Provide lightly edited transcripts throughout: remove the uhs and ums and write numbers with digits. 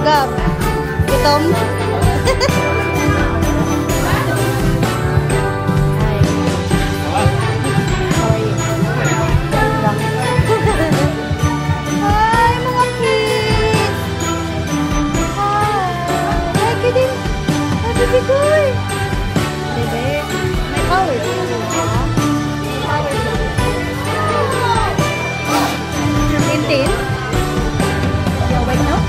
Gab. Gutom? Hi, mga kids! Hi, kidding! Hi, baby boy! Bebe, may power. Tintin? You're awake now?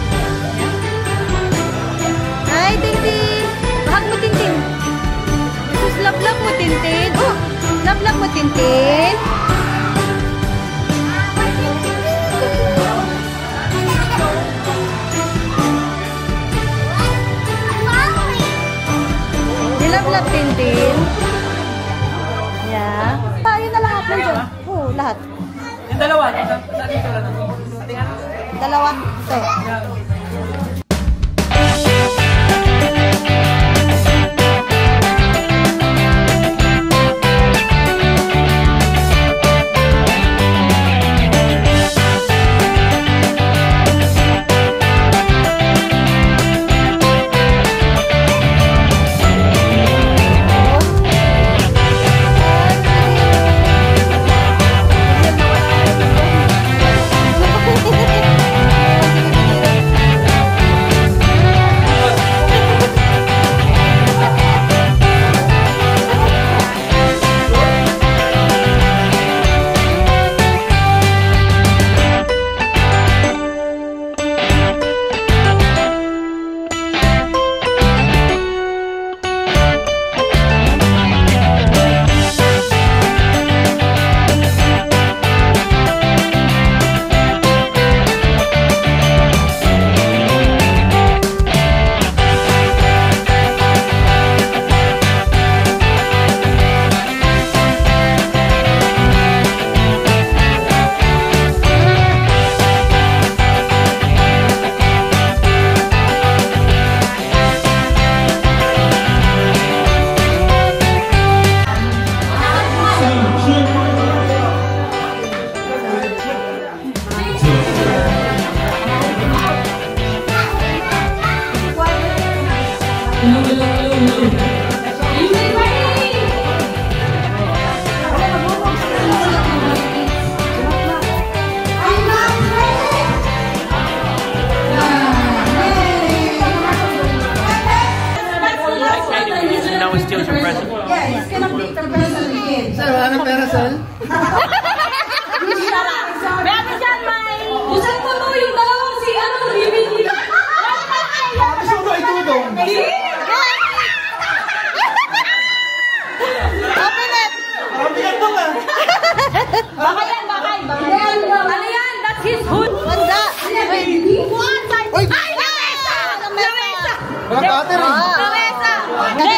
Hi, Tintin! Bahag mo, Tintin! Sus, lap-lap mo, Tintin! Oh! Lap-lap mo, Tintin! Dilap-lap, Tintin! Yeah. Ayun na lahat. Nandiyan. Oo, lahat. Yung dalawa. Dalawa. Ito.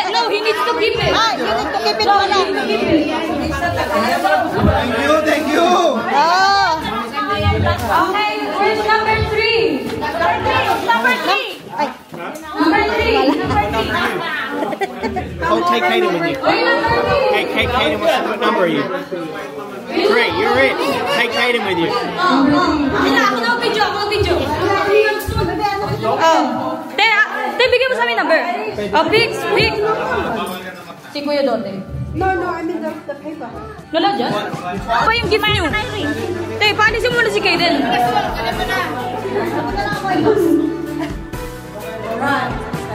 No, he needs to keep it. Ah, you need to keep it. Thank you. Oh. Okay, where's number 3? Number 3. Oh, take Kaden with you. Hey, take Kaden with you. What number are you? 3, you're it. Take Kaden with you. Te, bigay mo sa amin number. Pick. Si Kuya Dote. No, I mean the paper. Wala dyan? Pa yung gift nyo. Te, paalisin mo na si Kaden.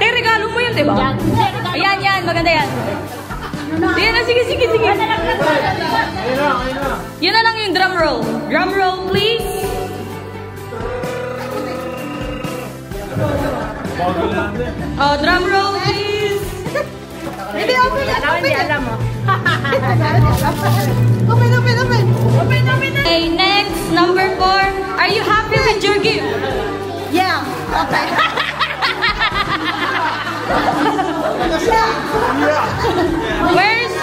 Te, regalo mo yun, diba? Ayan, maganda yan. Ayan na, sige. Yun na lang yung drum roll. Drum roll, please. Oh, drum roll, please. Hindi, open. Okay, next, number 4. Are you happy with your gift? Yeah. Okay. Where's...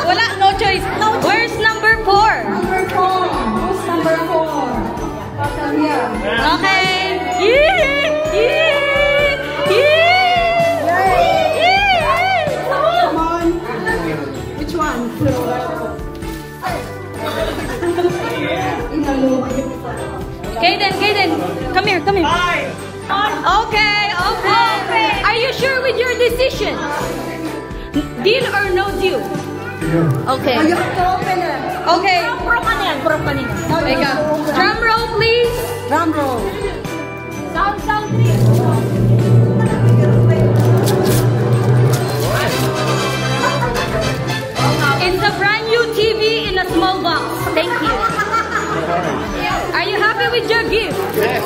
Wala, no choice. Where's number 4? Number 4. Who's number 4? Okay. Come on. Which one? Kaden, come here. Okay. Are you sure with your decision? Deal or no deal? Okay. You have to open it. Okay. From kanina. Wake up. Drum roll, please. Drum roll. Sound, please. It's a brand new TV in a small box. Thank you. Are you happy with your gift? Yes.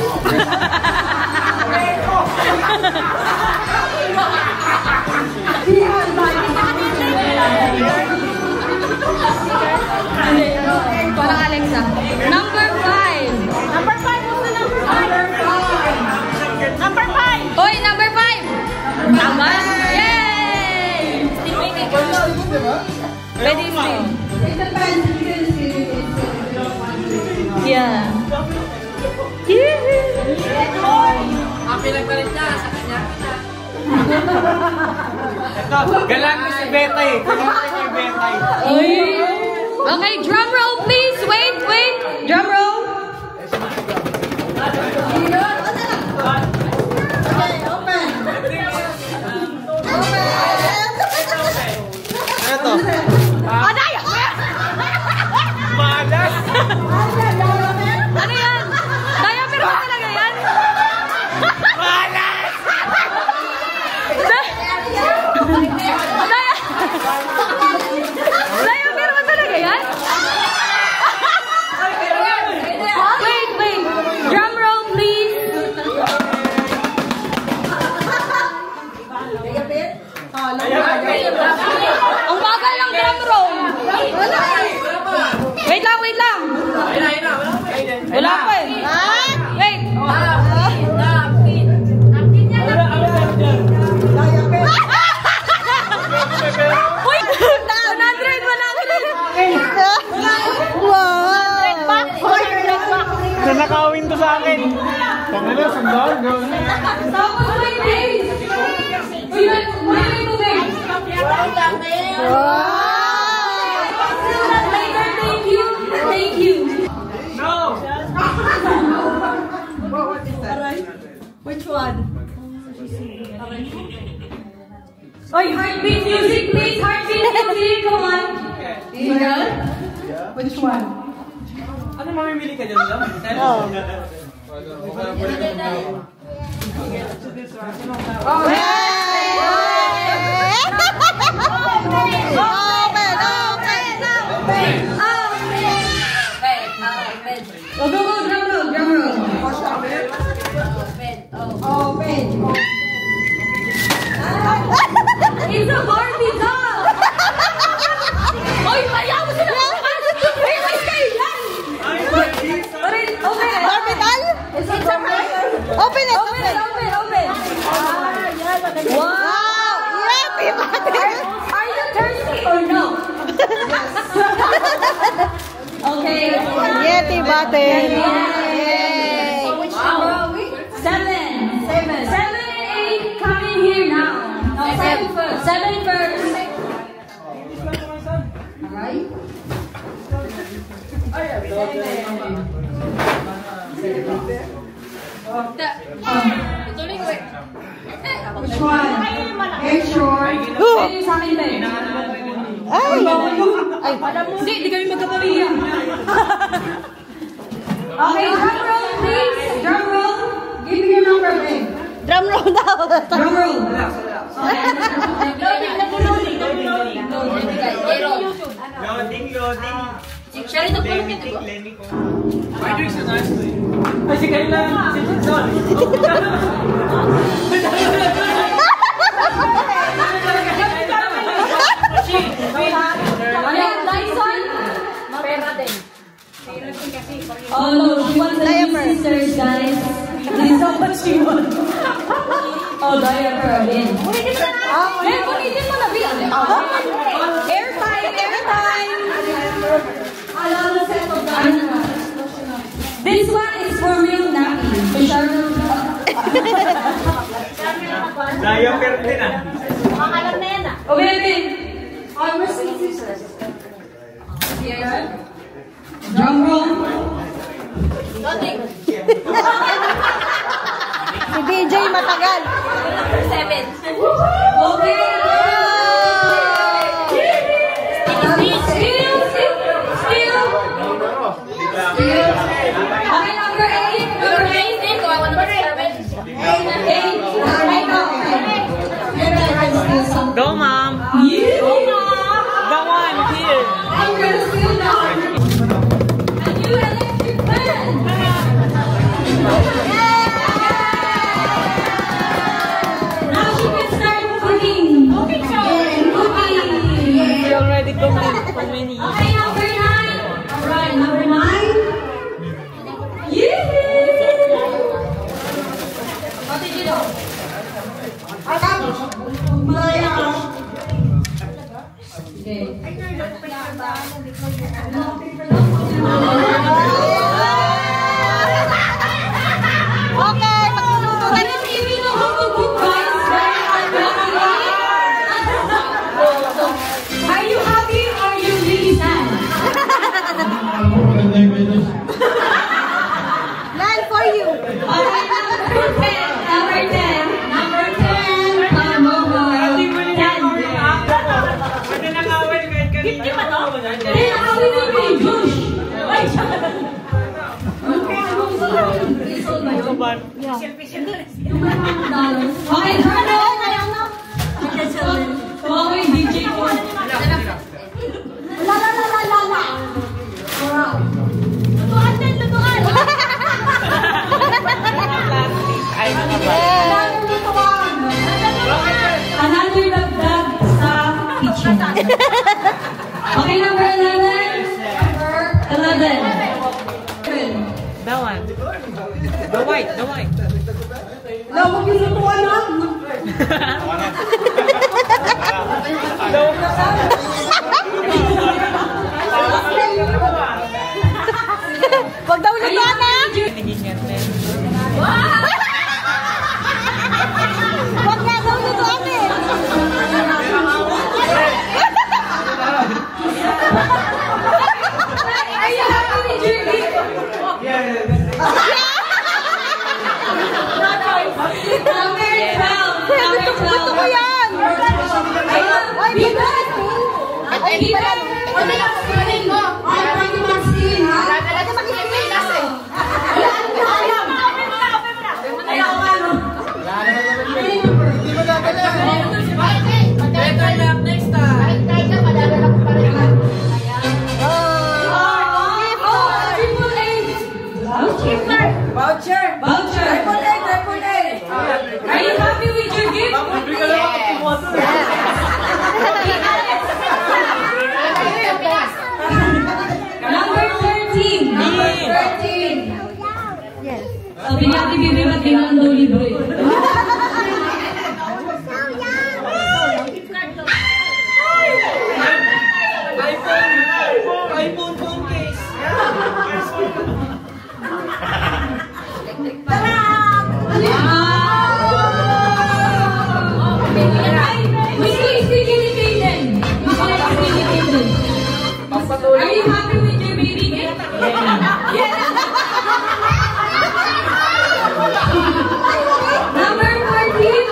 Parang Alexa. Number 5. Number 5. What's the number 5? Number 5. Oy, number 5. Tama. Yay! Ready, Steve? It depends. Yeah. Pinagpalit niya sa kanya. Galang na si Betay. Okay, drum roll, please. Wait. Drum roll. Okay, open. Ano to? Adaya! Malas! Ano yan? Diaper ba talaga yan? Malas! Diaper ba talaga yan? Wait. Drum roll, please. Ang bagal ng drum roll. Wait lang. Wala pa eh. Wait. Uy! 100. Nanakawin to sa akin. Pangala, sandal. Tapos may days. Uy, may tubig. Thank you. No! Which one? Oy, heartbeat music, please. Heartbeat music. Come on. Which one? Ano mamimili ka dyan? Go, drum roll. Open. It's a Barbie doll. Oy, ayaw mo sila. Wait, stay. Barbie doll? Is it okay? Open it. Wow. Are you thirsty or no? Okay. Yeti button. Which number are we? 7 and 8 come in here now. No, 7 first. 7 first. Alright. Which one? Make sure. Pwede sa akin ba eh? Hindi kami magkapamilya. Okay, drum roll please. Drum roll. Give me your number, babe. Drum roll daw. Drum roll. Loading. Shari, nagpulong kita ba? Why do you so nicely? Kasi kailangan si John. Ano yan, Dyson? Oh no, she wants a new sisters, guys. This is how much she wants. Oh, diaper again. Hey, punitin mo na, Bill. Airtime. This one is for real nappy. Diaper din ah. Makalam na yan ah. Oh, baby. Drum roll. Si DJ matagal. Number 7. Okay. Still. Okay, number 8. Number 8. Do I want number 7? 8. Go, Mom. You. Go, Mom. The one here. I'm gonna steal now. A new electric fan. Now she can start cooking. Cooking show. We already cooked for many years. Okay, number 9. Alright, number 9. Yeah. What did you do? Okay, magluluto ka na. If you know how to cook, guys, are you happy or are you really sad? None for you. Okay, number 10. Number 10. Number 10. Hindi pa to? Hindi nakawin mo yung Josh. Ay, siya. Okay, Jano. Okay, DJ ko. La. Lutuan din, lutuan. Ay, nakabal. Another dagdag sa kitchen. Okay, number 11. Number 11. The one. The white. Lawag yung lutuan na. Wag daw lutuan na. Wag nga daw lutuan eh. Are you happy with your gift? Number 12. Gusto ko yan. Voucher. Are you happy with your gift? Number 13. Number 13. Yes. Sabi niya, Bibi, ba't kailangan daw libre? iPhone phone case. Are you happy with your baby gift? Number 14.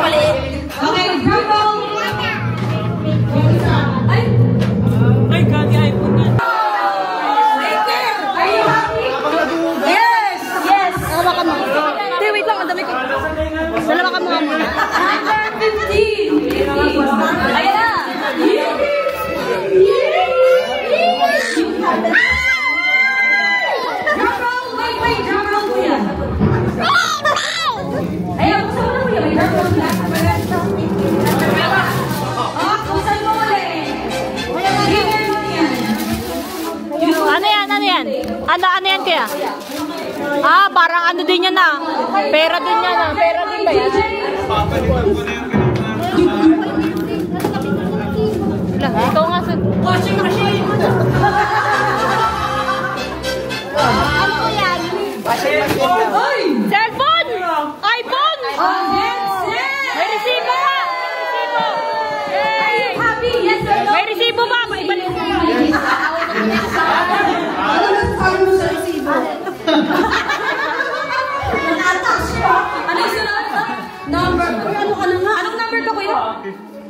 Malaki. Okay, drum roll. Ay! My God, the iPhone na. Are you happy? Yes! Dalawa ka muna. Hindi, wait lang. Ang dami ko. Dalawa ka muna muna. Number 15. Ayan na! Drum roll! Wait, drum roll po yan. Ayan, gusto mo na po yan. May drum roll yan. Oh, kusan mo ulit. Giver mo yan. Ano yan? Ano yan kaya? Ah, parang ano din yan ah. Pera din yan ah. Pera din ba yan? Ikaw nga sa... Washing machine! Ano yan?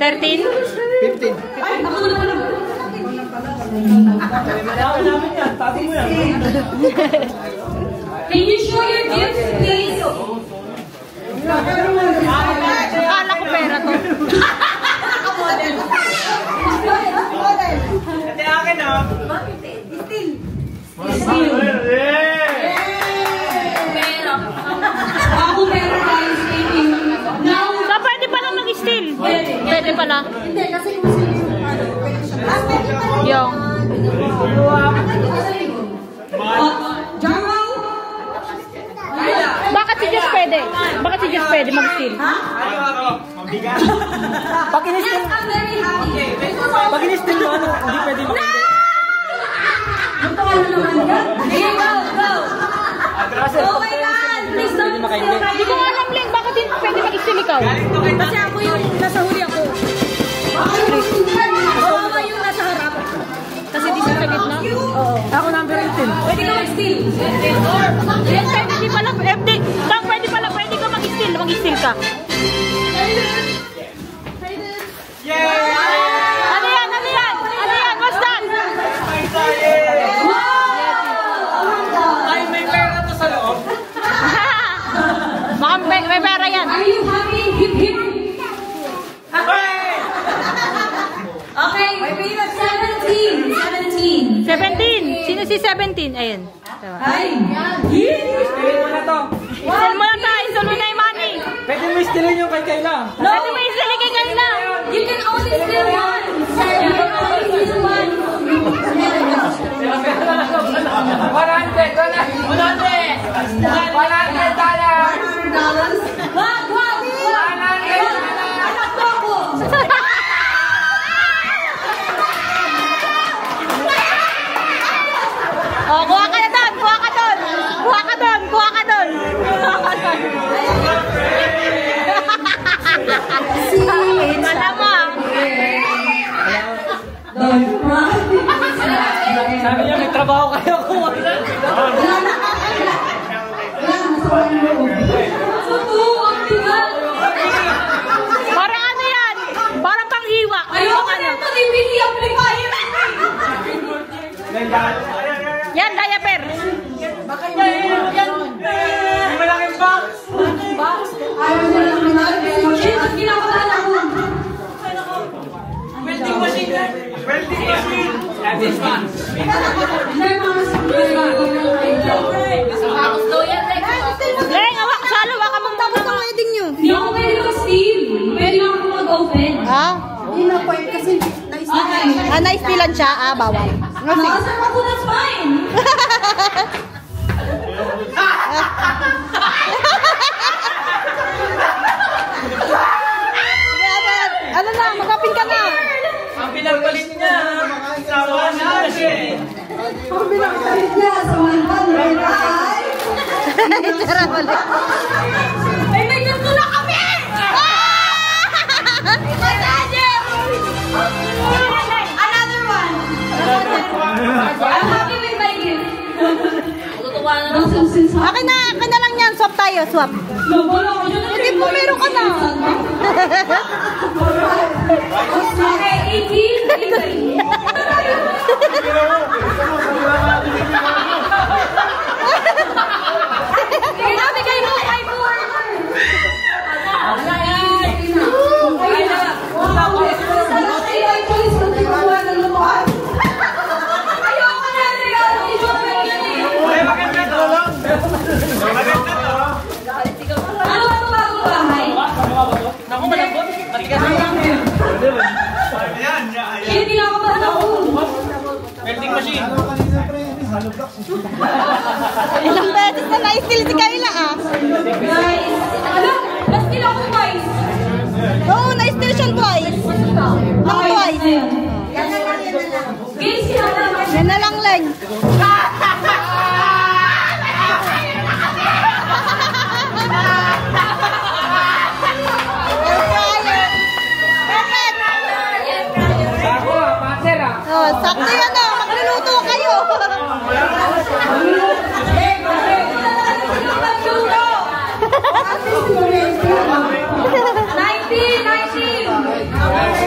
13? 15. Can you show your gifts, please? Akala ko pera to. Ate akin na. Ako meron guys, thank you. Now, So, pwede pala mag-steal. Pwede pala. Hindi, kasi kung sino yung ano, pwede siya. Pwede pala. Yung. Jarwell? Bakit si Jess pwede? Bakit si Jess pwede mag-steal? Pag in-steal, I'm very happy. pag in-steal mo, ano, hindi pwede mo. Ang pangalan naman yan? Here, go, go. Oh my God! Please don't steal my Hindi ko alam, Ling. Bakit hindi pwede mag-steal ikaw? Kasi ako yung nasa huli ako. Oo, yung nasa harap. Kasi di sa gitna? Oo. Ako number 18. Pwede ka mag-steal. Yes, pwede pala. Tang, pwede pala. Pwede ka mag-steal. Mag-steal ka. Ano yan? Ano yan? Ano yan? What's that? Ay, may pera to sa loob. Baka may pera yan. Are you happy? Hip, hip. Okay, 17. 17. Sino si 17? Ayun. Ay! Steal mo na to. Steal mo lang tayo. Steal mo na yung money. Pwede mo stealin yung kay Kayla. Pwede mo yung steal kay Kayla. You can only steal one. You can only steal one. 100 dollars. Wag, wag, wag. Anak ko ako. Oh, kuha ka na doon. Kuha ka doon. Kuha ka doon. Kuha ka doon. Alam mo. Sabi niya, may trabaho kayo kung wala. Parang ano yan? Parang panghiwa. Ayoko na ito. Hindi amplifier. Yan, diaper. May malaking box. Ayaw mo lang naman. Shit, ang kinakabahan ako. Welding machine. Welding machine. This one. Leng, awak. Salo, waka mong tapos ang wedding nyo. Hindi ako pwede mag-steal. Pwede lang ako mag-open. Ha? Hindi na point kasi naisip. Ah, na-stealan siya. Ah, bawal. Nakasar ako, that's fine. Ano na, mag-open ka na. Ang pinagpalit niya. Sa washing machine. Ang binakalit niya sa 100 ay... Tara, wala. Ay, may gusto na kami! Another one! I'm happy with my gift. Tutuwa na lang. Akin na lang yan. Swap tayo, swap. Hindi mo, meron ka na. Okay, 18. Ibigay mo kay Moore. Ayoko na regalo ni Joel yan eh. Ay, maganda to. Maganda to. Ano ba ito bagong bahay? Naku, malambot. Matigas lang. Ayan, ayan. Kaya kinakabahan ako. Welding machine. Ilang beses na na-steal si Kayla, ah. Guys, ano? Nastil ako twice. Oo, na-steal siya twice. Lang twice. Guys, kinakabahan. Yan na lang, Leg. Ako, paser ah. Oh, sakto yan, ah. Magluluto kayo. 19.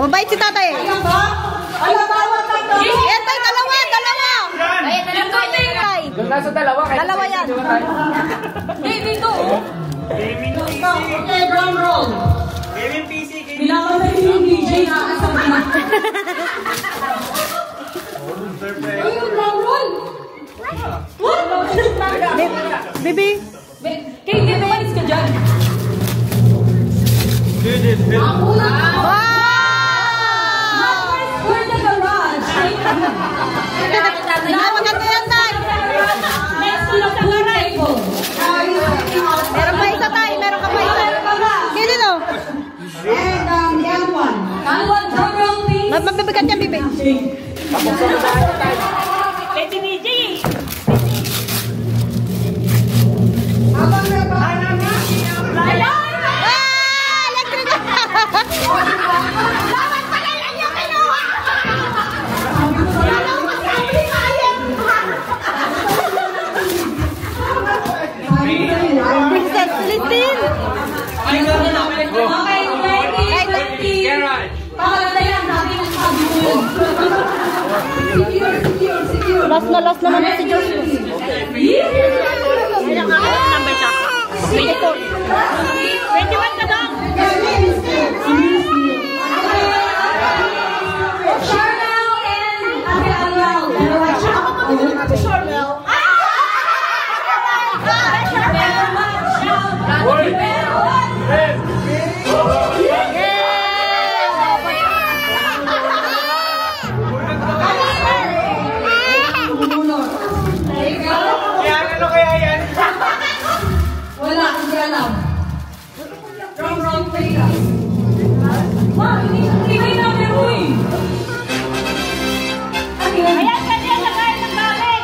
Mabait si tatay. Ayan ba? Ayan ba? Yan tayo, dalawa. Doon nasa dalawa. Dalawa yan. Hey, dito. Okay, drum roll. Pinapatay yung DJ na sa mga. Ayun, drum roll. Baby. Kay, hindi naman ka dyan. Wow! We're the garage. Maganda yan, tay. Next to the pool table. Meron pa isa, tay. Meron ka pa isa. Sige dito. And the other one. Ano one drum roll, please? Mabibigat yan, bibi. Habang naba. Ah! Electric! Princess Celestine! Okay, ready? Pakala yan, sabi ng sabi ko yun. Last na naman si Joshua. Ilang number siya? 24. 21 ka daw! Charmel and Ate Ariel. Charmel. Wala, hindi alam. Drum roll, please. Ma, hindi kayo namin, uy.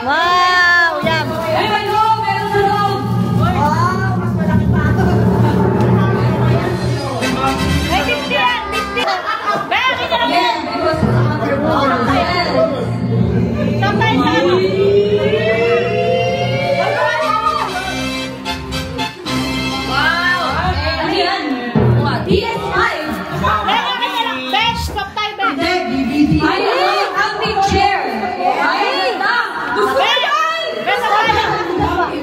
Wow! Yum! Ayun, go, meron sa loob. Again, because ano yan? PS5. Hindi, DVD. Ay, ang big chair. Ay, na. Gusto ko yan.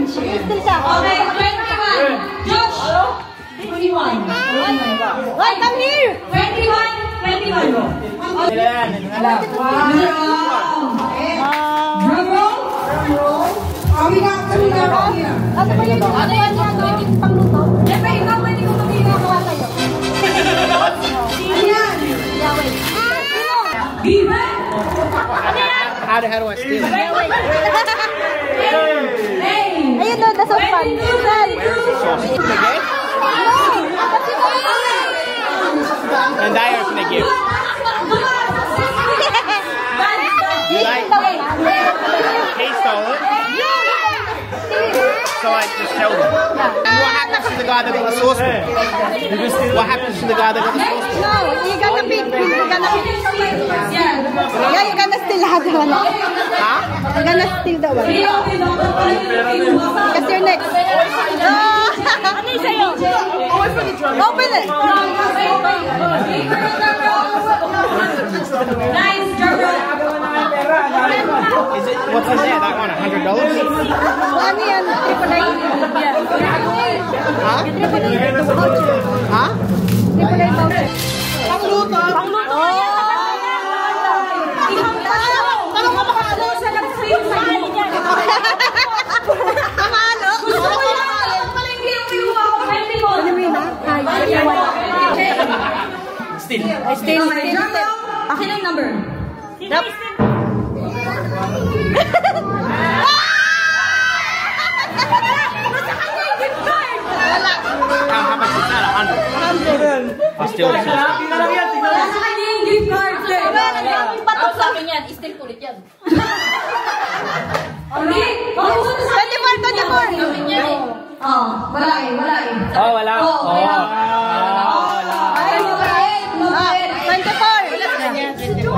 Still siya. Okay, 21. Josh. 21. Why, come here! 21. Drum roll. Are we not coming around here? Ano ba yun? Ano yan? Pangluto? Siyempre, ikaw pwede ko magigagawa sa'yo. Ayan. Yahweh. Viva! How do I steal it? Hey! Ayun doon, the saucepan. Sal. And I are gonna give. He stole it. So I just tell them. What happens to the guy that got the saucepan? What happens to the guy that got the saucepan? No, you're gonna pick. Yeah, you're gonna steal the one. Huh? You're gonna steal the one. Because you're next. Ano yung sa'yo? Open it. Nice, German. Is it? What's in there? That one, $100? Ano yan? Triple A. Huh? Huh? Triple A voucher. Pangluto. Pangluto. Paano ka makakalo sa nag-stream sa iyo? Kamalo? Gusto ko yan. Pala hindi yung kinuha ko. Pwede ko. Still. Akin ang number. How much is that? 100. I still the saucepan. Nasa kanya yung gift card. Patok sa akin yan. Still ulit yan. Okay. 24. Wala eh. Oh, wala. Oh, wala. Wala. Ay, mabait. 24.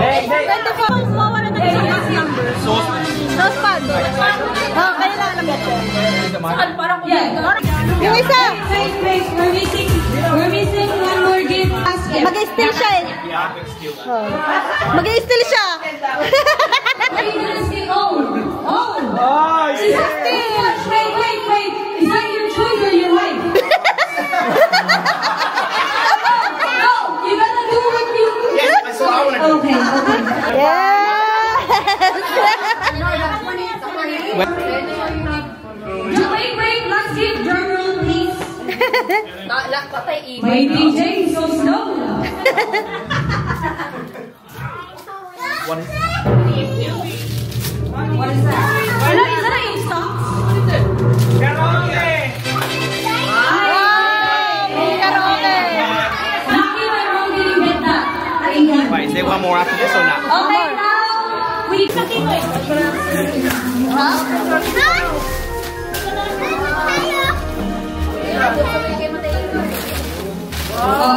Hey, hey. 24. Mawala na yung number. Saucepan. Oh, kaya lang alam yan. Saan parang Yung isa. Wait. We're missing one more gift. Mag-i-steal siya eh. Oh. Mag-i-steal siya. Oh, She's a steal. Wait. Is that your choice or your wife? No, you gotta do what you. Yes, that's what I want to do. Okay. Yes. Wait. Let's give drum roll, please. My DJ is so slow. What is that? Is that an song? karaoke. Lucky my mom didn't get that. Wait, is there one more after this or not? Okay, now we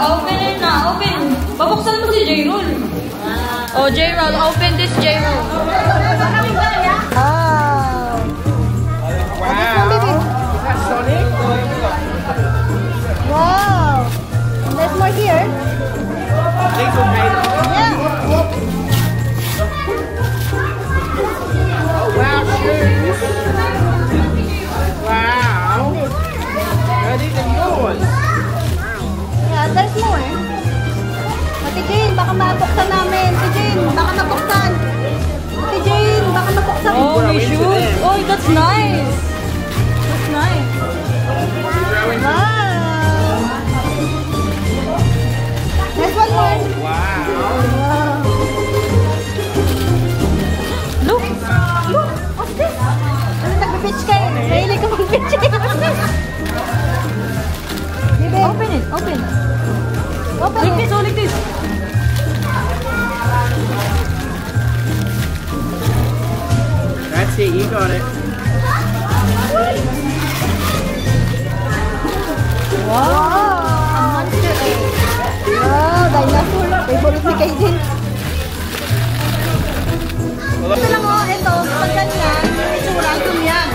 open it na, open. Babuksan mo si J-Roll. Oh, J-Roll, open this J-Roll. Oh. Wow. There's more here. These will pay. Yeah. Wow, shoes. Wow. These are yours. Yeah, there's more. Ate Jane, baka mabuksan namin. Ate Jane, baka mabuksan. Ate Jane, baka mabuksan. Oh, may shoes. Oh, that's nice. That's nice. Wow. There's one more. Wow. Wow. Look. What's this? Nag-pitch kayo. Mahilig ka mag-pitch kayo. Open it. Open Like it. this, like this. That's it, you got it. Wow. Wow, dinosaur. Favorite ni kayo din. Ito lang o, ito. Pag ganyan, itsura, ito yan.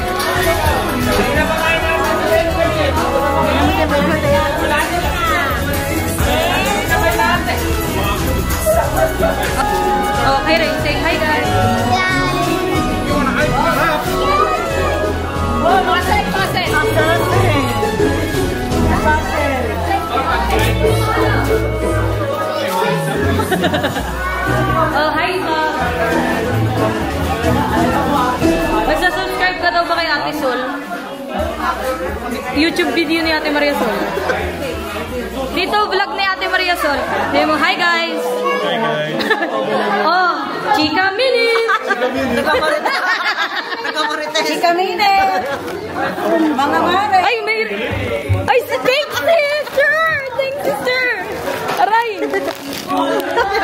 Oh, hi Ray, say hi guys. You want to open it up? Oh, hi Ma. Magsa-subscribe ka daw ba kay Ate Sol? YouTube video ni Ate Maria Sol. Dito, vlog ni Ate Maria Sol. Sabi mo, hi guys! Hi guys. Oh, Chika Minute! Chika Minute. Mga mare. Ay, may... Ay, thanks sister! Thanks sister! Aray!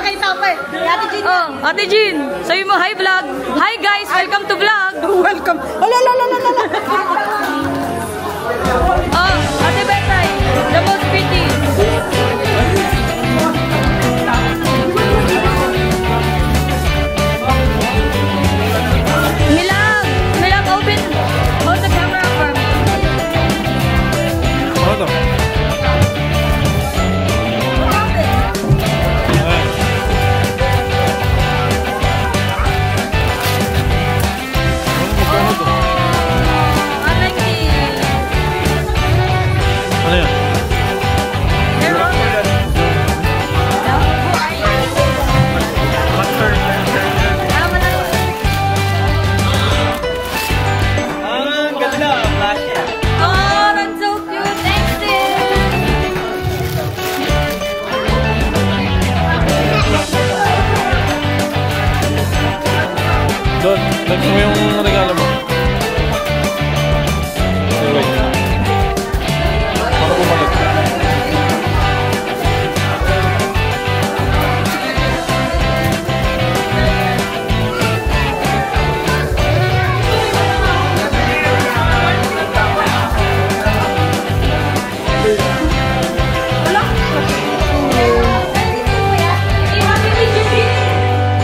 Kay Tapay. Ate Jane. Oh, Ate Jean, sabi mo, hi vlog! Hi guys, welcome to vlog! Welcome. Ala. Oh, Ate Betay, the most pretty! Milag, open the camera for me. Hold on. I like it. Ano yan? Ang ganda. Flash yan. Oh, that's so cute. Thanks, Doon, lagyan mo yung regalo mo. Okay, wait. Para bumalik.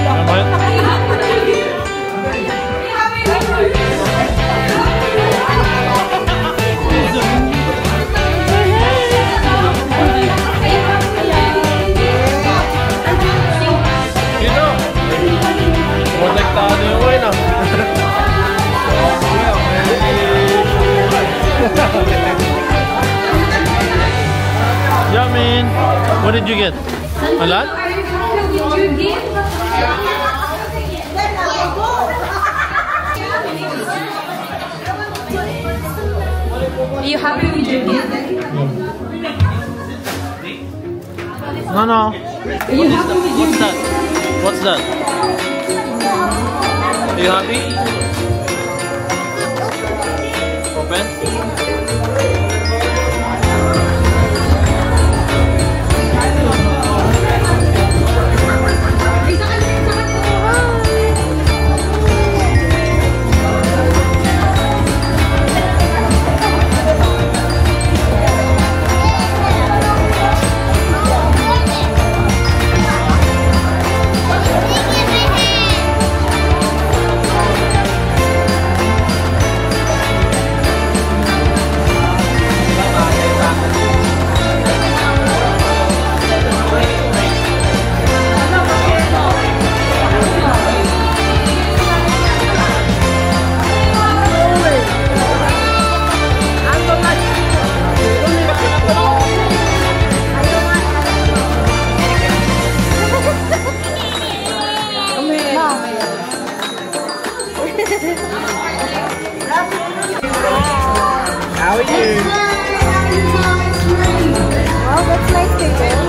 Tama yan? What did you get? A lot? Are you happy with your gift? Are you happy with your gift? No, no. Are you happy with your What's that? What's that? Are you happy? Open? How are you? Wow, that's nice, Gabriel.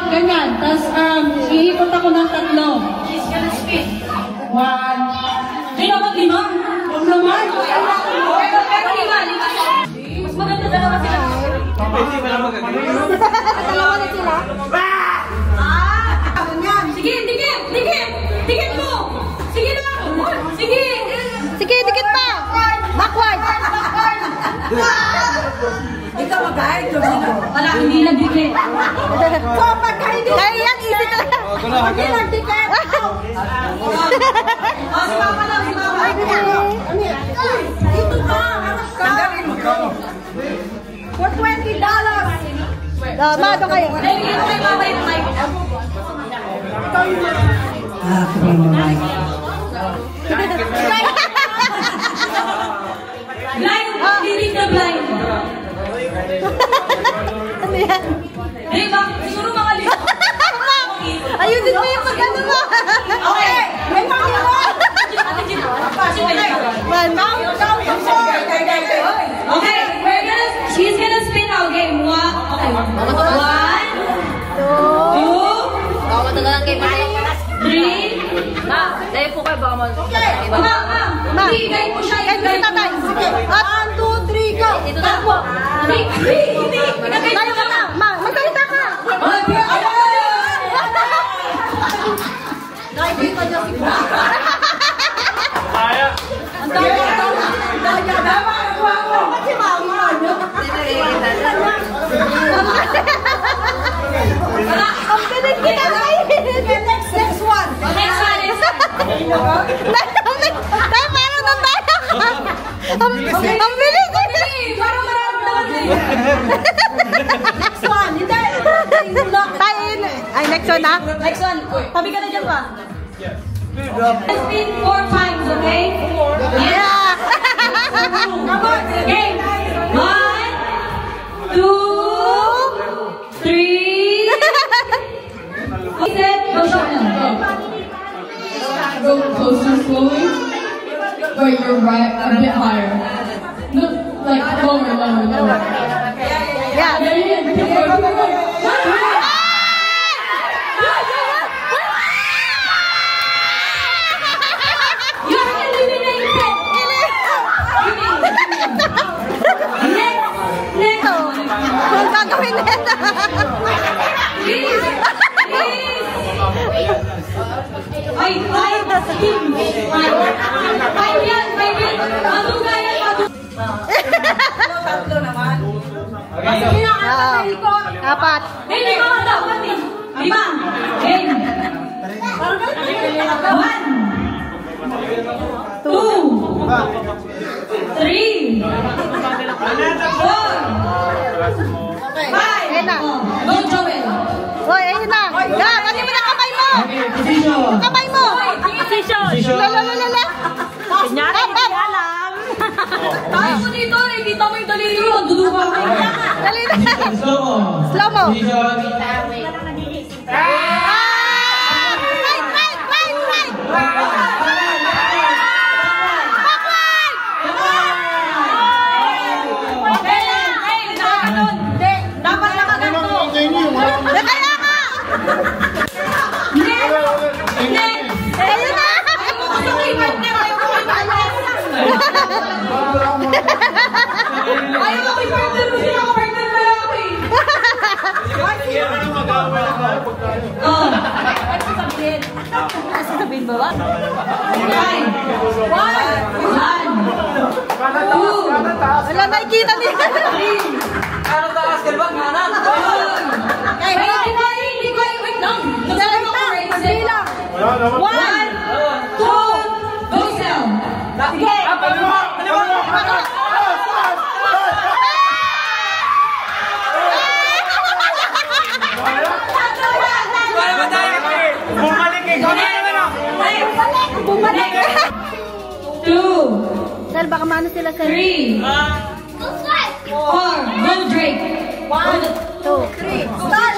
Ganyan. Tapos, ihipot ako ng tatlo. She's gonna spin. 1. Ay, dapat 5. Huwag naman. Pero 5. Mas maganda dalawa sila. Dalawa na sila. Sige, dikit! Dikit! Dikit mo! Sige na! Sige! Sige, dikit pa. Backward. Ikaw mag-guide, Domino. Wala, hindi na dikit. So, pagka hindi Kaya yan, easy talaga. hindi nag-dikit. Si Mama lang, si Mama. Dito ka, harap ka. For $20. Tama, doon kayo. Thank you kay Mama yung mic. Blind! Dinig na blind! Ano yan? Diba? Siguro mga lito. Ayusin mo yung mag-ano mo. Okay, may Panginoon. Okay, she's gonna spin now. Game 1. Okay. 1, 2, 3. Dahil po kayo baka Ma'am, ibigay mo siya. Kahit gusto tatay. 1, 2, 3, go. Ito na po. 3, hindi. Tayo ka na. Magsalita ka. Nakikita niya si Bra. Kaya. Ang daya. Ba't si Mama? Ang bilis kita kayo. Next one. Next one is... Parang nang tayo. Ang bilis. Parang maramdaman eh. Next one. Hindi. Ay, next one na? Next one. Tabi ka na dyan pa. Let's spin 4 times, okay? Yeah. Come on. Okay. 1, 2, 3. Set. Go, Shana. Go closer, slowly. Wait, you're right. A bit higher. No, like lower. Yeah. Kung gagawin nito. Ay, yan. Maduga yan. Tatlo naman. Apat. May lima ka dapat eh. 5. Game. 1, 2, 3, 4, 5. Ayun na. Go, Joel. Hoy, ayun na. Yeah, pati mo na kamay mo. Kamay mo. Lala. Kunyari, hindi alam. Tayo mo dito eh. Kita mo yung daliri yun. Duduwa ko. Dali na. Slow mo. Right. Dapat nakaganto. Kaya ka. Ayun na. Ayaw ko yung partner mo. Sino ako partner na lang ako eh. Sabihin mo ba? 1, 2, Wala nakikita niya. Hindi ko wait lang. Nagsabi ko Bilang. 1, 2, go Sel. Sige. Bumalik. 2, Sel, baka maano sila sa 3, 4, go Drake. 1, 2, 3. Start.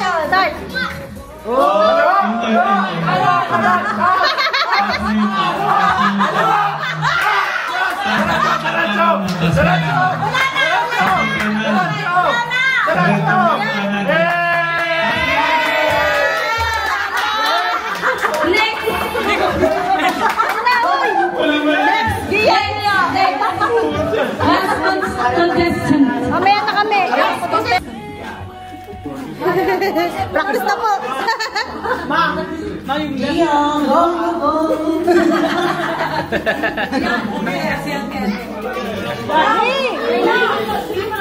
Mamaya na kami. Practice na po.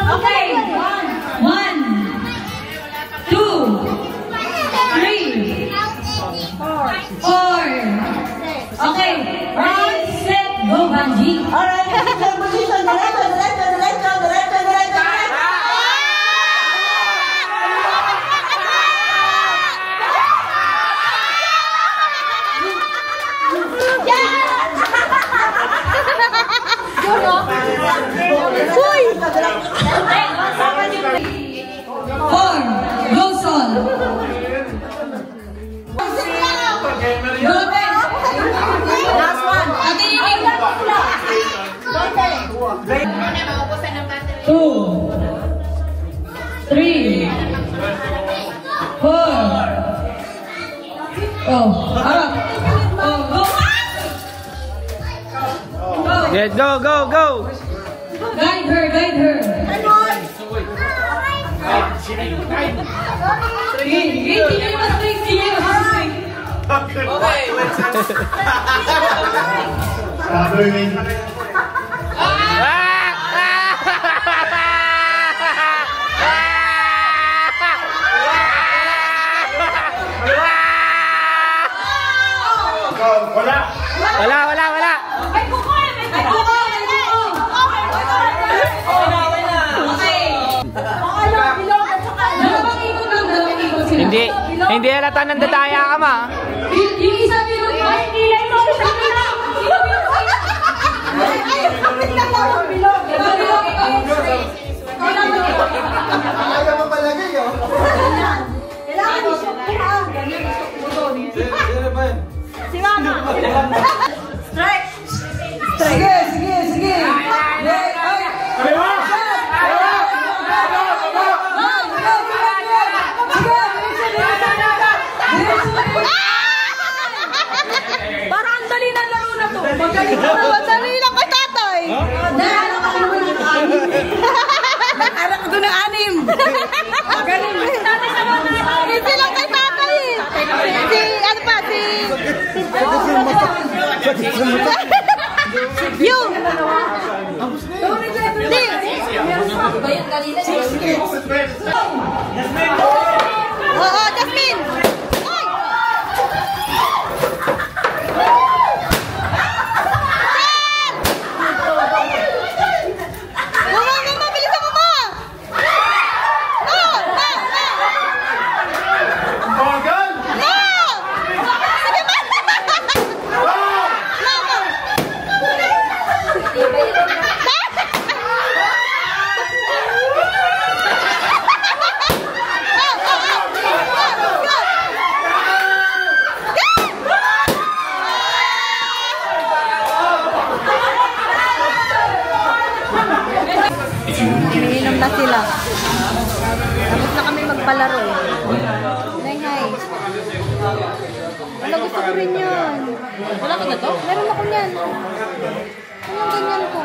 Okay. 1, 2, 3, 4. Okay. Right, set, go, Banji. Alright, position. Diretso. Uy! 4, go, Sol. Go, Ben. Last one. Ate Ying. 2, 3, 4. Oh, harap. Oh, go. Yes, go. Guide her. Hindi nyo mas straight. Okay, wait. Wala. Ay, kuko! Ay, kuko! Hindi halata nang dadaya ka ma. Yung isa bilog mo, kilay mo, isa bilog. Ay, kapit na lang ang bilog. Bilog, ikaw yung straight. Ayaw mo palagay, oh. Kailangan isok mo ha. Ganyan, isok mo doon. Si Mama. Strike. Sige. Parang ang dali na laro na to. Madali lang kay tatay. Ano ka naman ng anim? Nakarak doon ng anim. Magaling. Easy lang kay tatay. Si, ano pa, si... Yung! Oo, Jasmine! Ay! Mama, bilisan mo, Ma! No! Sige, Nanginom na sila. Tapos na kami magpalaro. Hi. Wala, gusto ko rin yun. Wala ka na to? Meron ako niyan. Anong ganyan ko?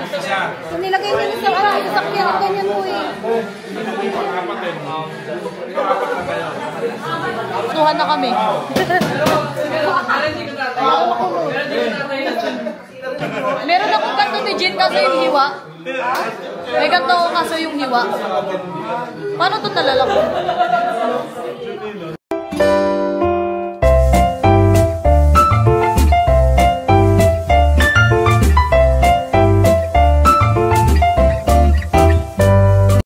So, nilagay nila sa sasakyan at ganyan ko eh. Tuhan na kami. Meron akong ganito ni Jin kaso yung hiwa. May ganito ako kaso yung hiwa. Paano ito nalalako?